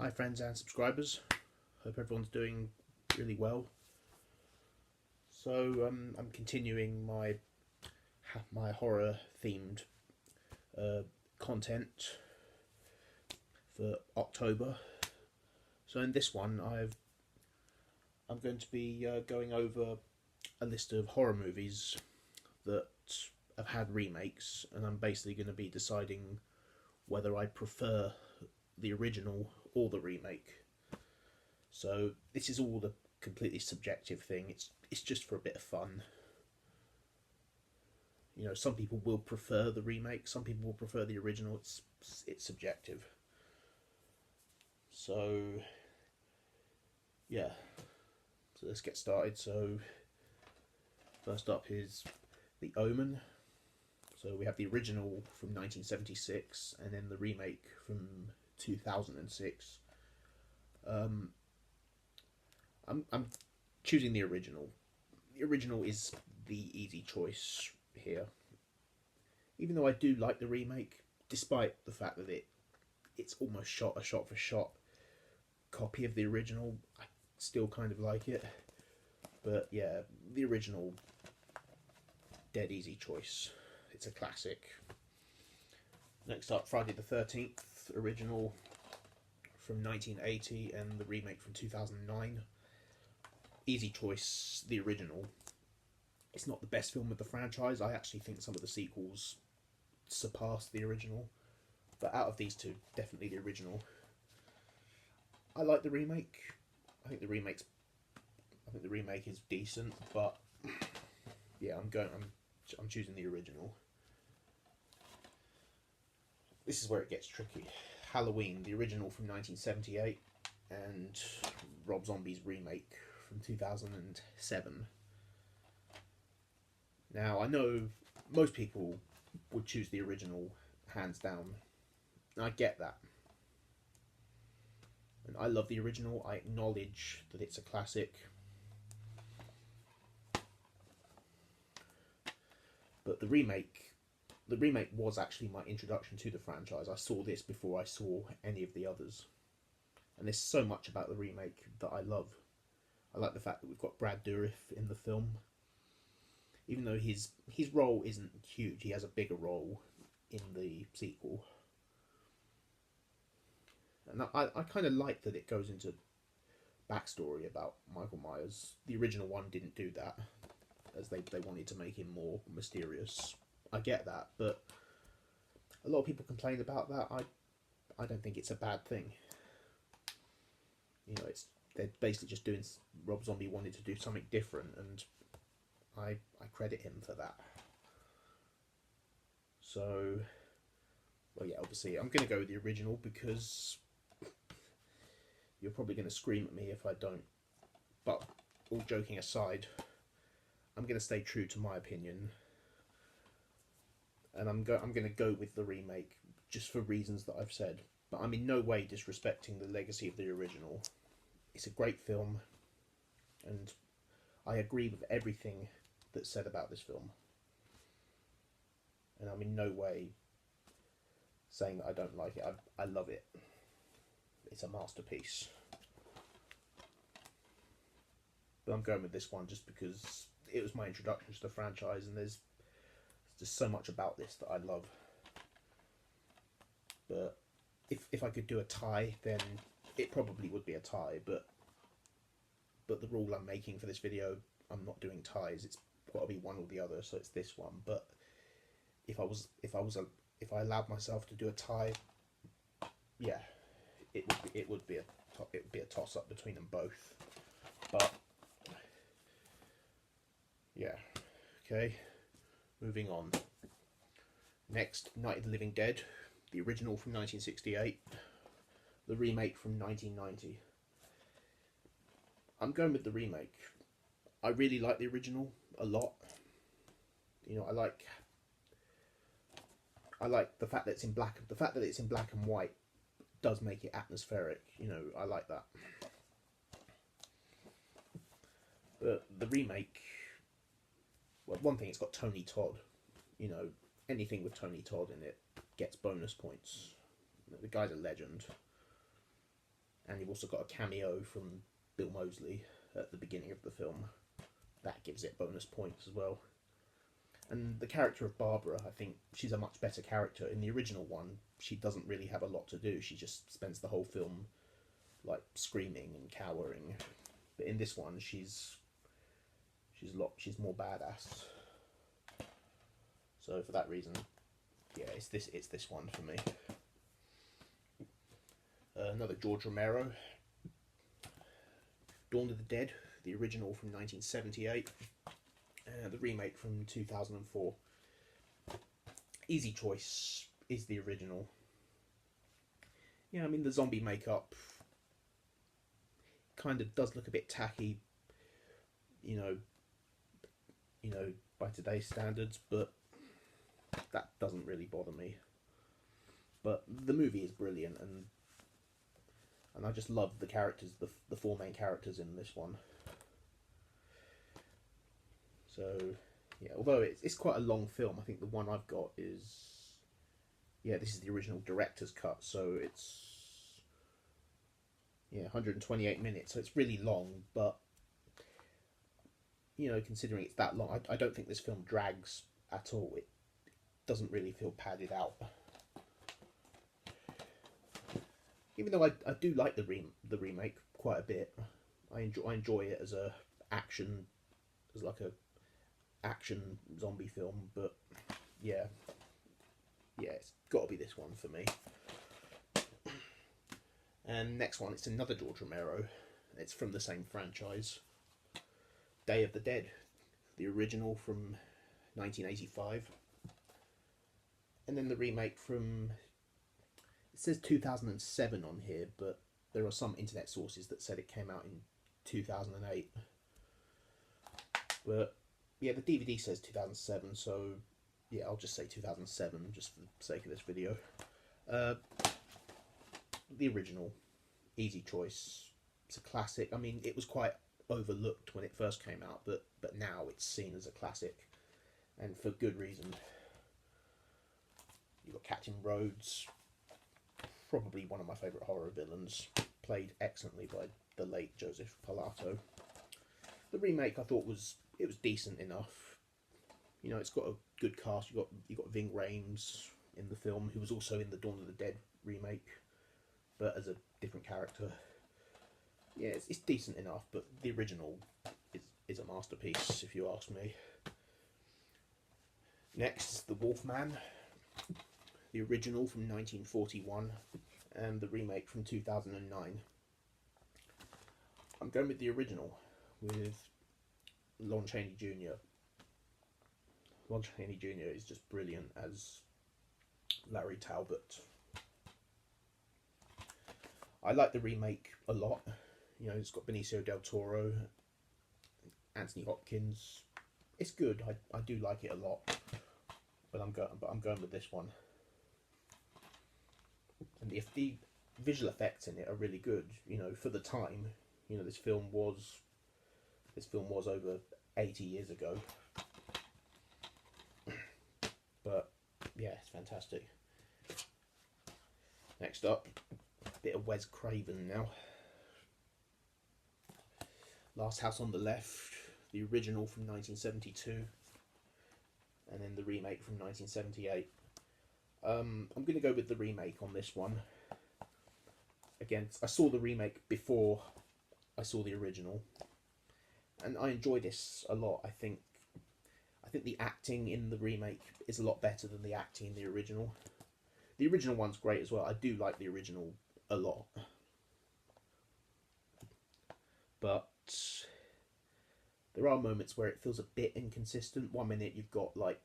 Hi friends and subscribers, hope everyone's doing really well. So I'm continuing my horror themed content for October. So in this one I'm going to be going over a list of horror movies that have had remakes, and I'm basically going to be deciding whether I prefer the original or the remake. So this is all a completely subjective thing. It's just for a bit of fun. You know, some people will prefer the remake, some people will prefer the original. It's subjective. So yeah, so let's get started. So first up is The Omen. So we have the original from 1976 and then the remake from 2006. I'm choosing the original. The original is the easy choice here. Even though I do like the remake, despite the fact that it's almost a shot for shot copy of the original, I still kind of like it. But yeah, the original, dead easy choice. It's a classic. Next up, Friday the 13th, original from 1980 and the remake from 2009. Easy choice, the original. It's not the best film of the franchise. I actually think some of the sequels surpass the original, but out of these two, definitely the original. I like the remake. I think the remake is decent, but yeah, I'm choosing the original. This is where it gets tricky. Halloween, the original from 1978, and Rob Zombie's remake from 2007. Now, I know most people would choose the original hands down, and I get that. And I love the original. I acknowledge that it's a classic. But the remake was actually my introduction to the franchise. I saw this before I saw any of the others. And there's so much about the remake that I love. I like the fact that we've got Brad Dourif in the film. Even though his role isn't huge, he has a bigger role in the sequel. And I kind of like that it goes into backstory about Michael Myers. The original one didn't do that, as they wanted to make him more mysterious. I get that, but a lot of people complain about that. I don't think it's a bad thing. You know, they're basically just doing. Rob Zombie wanted to do something different, and I credit him for that. So, well, yeah, obviously I'm going to go with the original because you're probably going to scream at me if I don't. But all joking aside, I'm going to stay true to my opinion, and I'm going to go with the remake just for reasons that I've said. But I'm in no way disrespecting the legacy of the original. It's a great film, and I agree with everything that's said about this film. And I'm in no way saying that I don't like it. I love it. It's a masterpiece. But I'm going with this one just because it was my introduction to the franchise, and there's just so much about this that I love. But if I could do a tie, then it probably would be a tie. But the rule I'm making for this video, I'm not doing ties. It's got to be one or the other. So it's this one. But if I allowed myself to do a tie, yeah, it would be a toss up between them both. But yeah, okay. Moving on. Next, Night of the Living Dead, the original from 1968, the remake from 1990. I'm going with the remake. I really like the original a lot. You know, I like the fact that it's in black. The fact that it's in black and white does make it atmospheric. You know, I like that. But the remake, well, one thing, it's got Tony Todd. You know, anything with Tony Todd in it gets bonus points. The guy's a legend. and you've also got a cameo from Bill Moseley at the beginning of the film. That gives it bonus points as well. And the character of Barbara, I think she's a much better character. In the original one, she doesn't really have a lot to do. She just spends the whole film like screaming and cowering. But in this one, she's more badass. So for that reason, yeah, it's this one for me. Another George Romero, Dawn of the Dead, the original from 1978, the remake from 2004. Easy choice is the original. Yeah, I mean the zombie makeup kind of does look a bit tacky, you know, by today's standards, but that doesn't really bother me. But the movie is brilliant, and I just love the characters, the four main characters in this one. So yeah, although it's quite a long film, I think the one I've got is, yeah, this is the original director's cut, so it's, yeah, 128 minutes, so it's really long, but you know, considering it's that long, I don't think this film drags at all. It doesn't really feel padded out. Even though I do like the remake quite a bit. I enjoy it as a action zombie film, but yeah, it's got to be this one for me. And next one, it's another George Romero. It's from the same franchise, Day of the Dead, the original from 1985, and then the remake from, it says 2007 on here, but there are some internet sources that said it came out in 2008. But yeah, the DVD says 2007, so yeah, I'll just say 2007 just for the sake of this video. The original, easy choice. It's a classic. I mean, it was quite overlooked when it first came out, but now it's seen as a classic, and for good reason. You've got Captain Rhodes, probably one of my favourite horror villains, played excellently by the late Joseph Pilato. The remake I thought was decent enough. You know, it's got a good cast. You got Ving Rhames in the film, who was also in the Dawn of the Dead remake, but as a different character. Yeah, it's decent enough, but the original is a masterpiece, if you ask me. Next, The Wolfman, the original from 1941, and the remake from 2009. I'm going with the original, with Lon Chaney Jr. Lon Chaney Jr. is just brilliant as Larry Talbot. I like the remake a lot. You know, it's got Benicio del Toro, Anthony Hopkins. It's good. I do like it a lot, but I'm going with this one. And if the visual effects in it are really good, you know, for the time, you know, this film was over 80 years ago. But yeah, it's fantastic. Next up, a bit of Wes Craven now. Last House on the Left, the original from 1972, and then the remake from 1978. I'm going to go with the remake on this one. Again, I saw the remake before I saw the original, and I enjoy this a lot. I think the acting in the remake is a lot better than the acting in the original. The original one's great as well. I do like the original a lot. But there are moments where it feels a bit inconsistent. One minute you've got like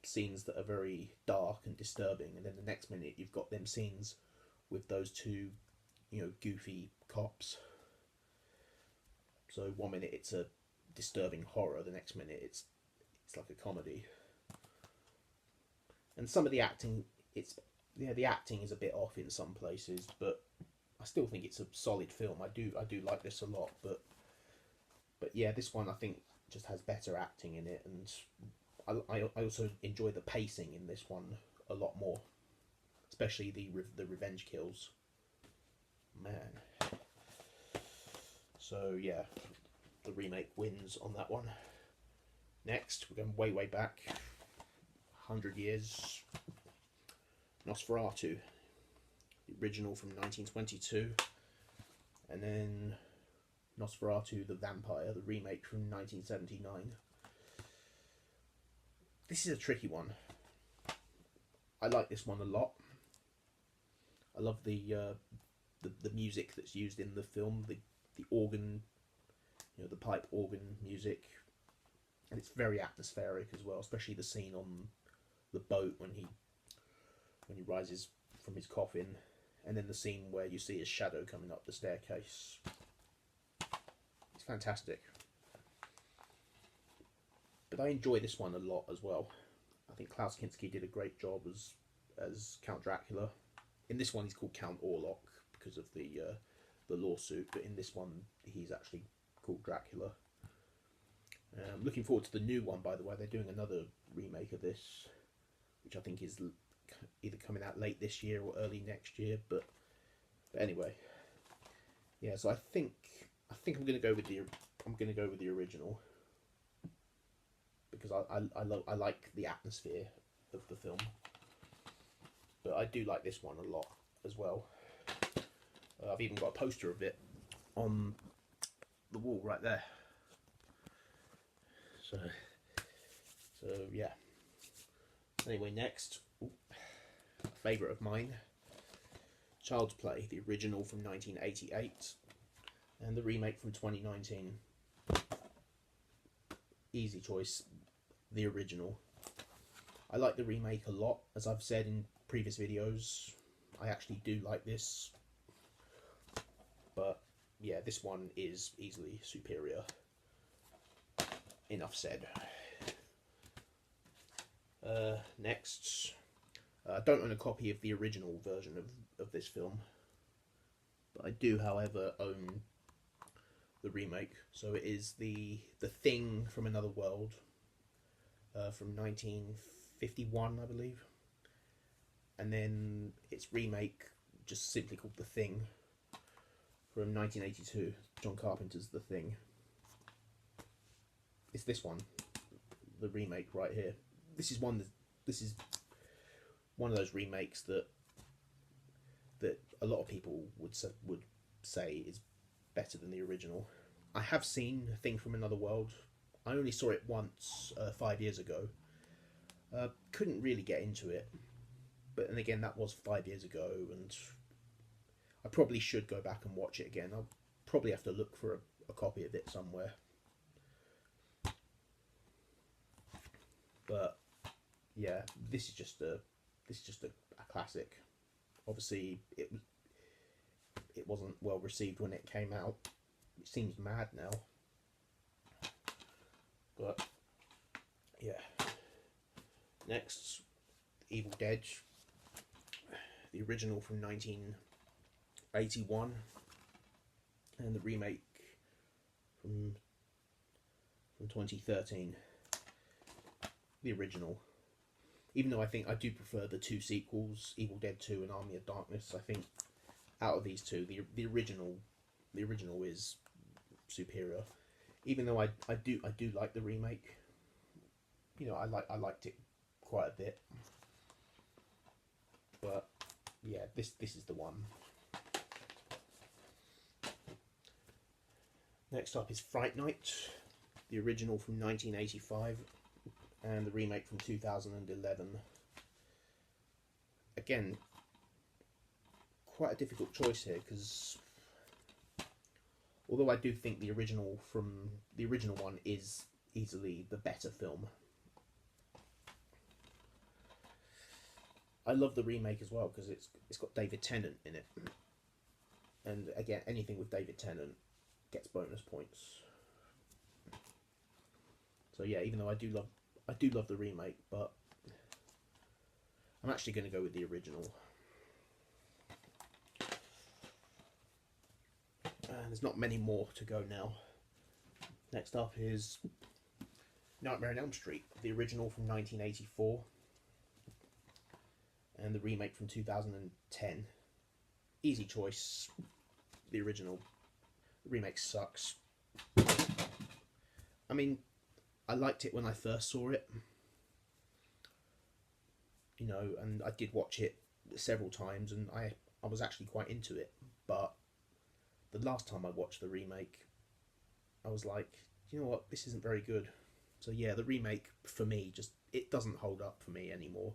scenes that are very dark and disturbing, and then the next minute you've got them scenes with those two, you know, goofy cops. So one minute it's a disturbing horror, the next minute it's like a comedy. And some of the acting, the acting is a bit off in some places, but I still think it's a solid film. I do like this a lot, but yeah, this one I think just has better acting in it, and I also enjoy the pacing in this one a lot more, especially the revenge kills. Man, So yeah, the remake wins on that one. Next, we're going way back, 100 years. Nosferatu, the original from 1922, and then Nosferatu the Vampire, the remake from 1979. This is a tricky one. I like this one a lot. I love the music that's used in the film, the organ, the pipe organ music, and it's very atmospheric as well, especially the scene on the boat when he rises from his coffin, and then the scene where you see his shadow coming up the staircase. It's fantastic. But I enjoy this one a lot as well. I think Klaus Kinski did a great job as Count Dracula. In this one, he's called Count Orlok because of the lawsuit, but in this one, he's actually called Dracula. Looking forward to the new one, by the way. They're doing another remake of this, which I think is either coming out late this year or early next year. But anyway, yeah. So I think I'm going to go with the original because I like the atmosphere of the film. But I do like this one a lot as well. I've even got a poster of it on the wall right there. So yeah. Anyway, next, a favourite of mine, Child's Play, the original from 1988, and the remake from 2019. Easy choice, the original. I like the remake a lot, as I've said in previous videos. I actually do like this, but yeah, this one is easily superior. Enough said. Next, I don't own a copy of the original version of this film, but I do, however, own the remake. So it is the Thing from Another World, from 1951, I believe, and then its remake, just simply called The Thing, from 1982, John Carpenter's The Thing. It's this one, the remake right here. This is one of those remakes that a lot of people would say is better than the original. I have seen A Thing from Another World. I only saw it once 5 years ago. Couldn't really get into it, but then again, that was 5 years ago, and I probably should go back and watch it again. I'll probably have to look for a copy of it somewhere. But yeah, this is just a classic. Obviously, it wasn't well received when it came out. It seems mad now, but yeah. Next, Evil Dead, the original from 1981, and the remake from 2013. The original. Even though I think I do prefer the two sequels, Evil Dead 2 and Army of Darkness, I think out of these two, the original is superior. Even though I do like the remake. I liked it quite a bit. But yeah, this is the one. Next up is Fright Night, the original from 1985. And the remake from 2011. Again, quite a difficult choice here, because although I do think the original one is easily the better film, I love the remake as well because it's got David Tennant in it, and again, anything with David Tennant gets bonus points. So yeah, even though I do love the remake, but I'm actually going to go with the original. And there's not many more to go now. Next up is Nightmare on Elm Street, the original from 1984, and the remake from 2010. Easy choice, the original. The remake sucks. I mean, I liked it when I first saw it, you know, and I did watch it several times, and I was actually quite into it. But the last time I watched the remake, I was like, you know what, this isn't very good. So yeah, the remake for me just it doesn't hold up for me anymore.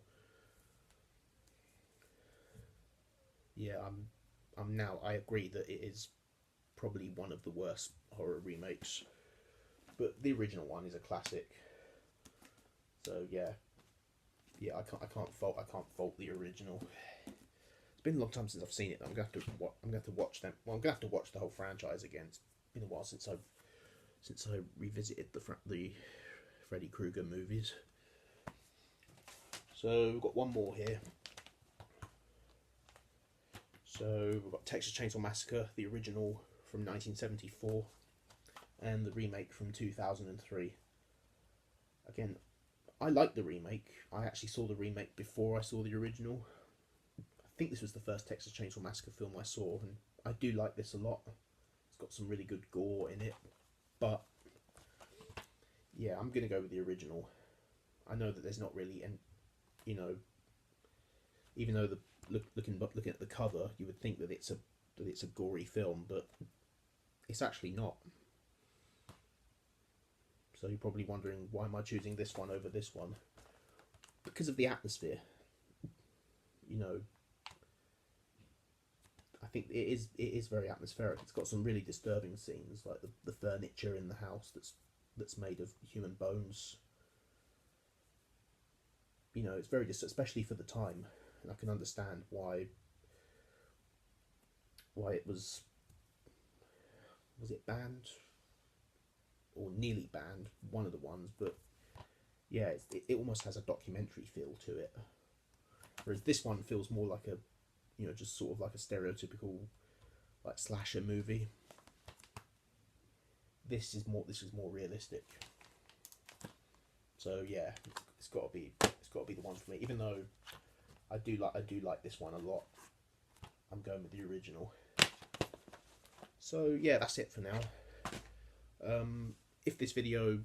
Yeah, I'm now I agree that it is probably one of the worst horror remakes, but the original one is a classic. So yeah, yeah, I can't fault the original. It's been a long time since I've seen it. I'm gonna have to watch them. Well, I'm gonna have to watch the whole franchise again. It's been a while since I revisited the Freddy Krueger movies. So we've got one more here. So we've got Texas Chainsaw Massacre, the original from 1974, and the remake from 2003. Again, I like the remake. I actually saw the remake before I saw the original. I think this was the first Texas Chainsaw Massacre film I saw, and I do like this a lot. It's got some really good gore in it, but yeah, I'm gonna go with the original. I know that there's not really, and you know, even though looking at the cover, you would think that it's a gory film, but it's actually not. So you're probably wondering, why am I choosing this one over this one? Because of the atmosphere. You know, I think it is very atmospheric. It's got some really disturbing scenes, like the furniture in the house that's made of human bones. You know, it's very especially for the time, and I can understand why it was it banned or nearly banned, one of the ones, but yeah, it almost has a documentary feel to it, whereas this one feels more like a, you know, just sort of like a stereotypical like slasher movie. This is more realistic. So yeah, it's got to be the one for me. Even though I do like this one a lot, I'm going with the original. So yeah, that's it for now. If this video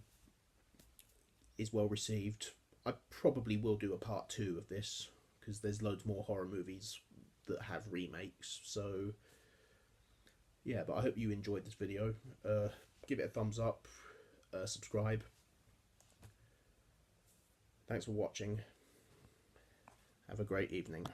is well received, I probably will do a part 2 of this, because there's loads more horror movies that have remakes. So yeah, but I hope you enjoyed this video. Give it a thumbs up, subscribe. Thanks for watching. Have a great evening.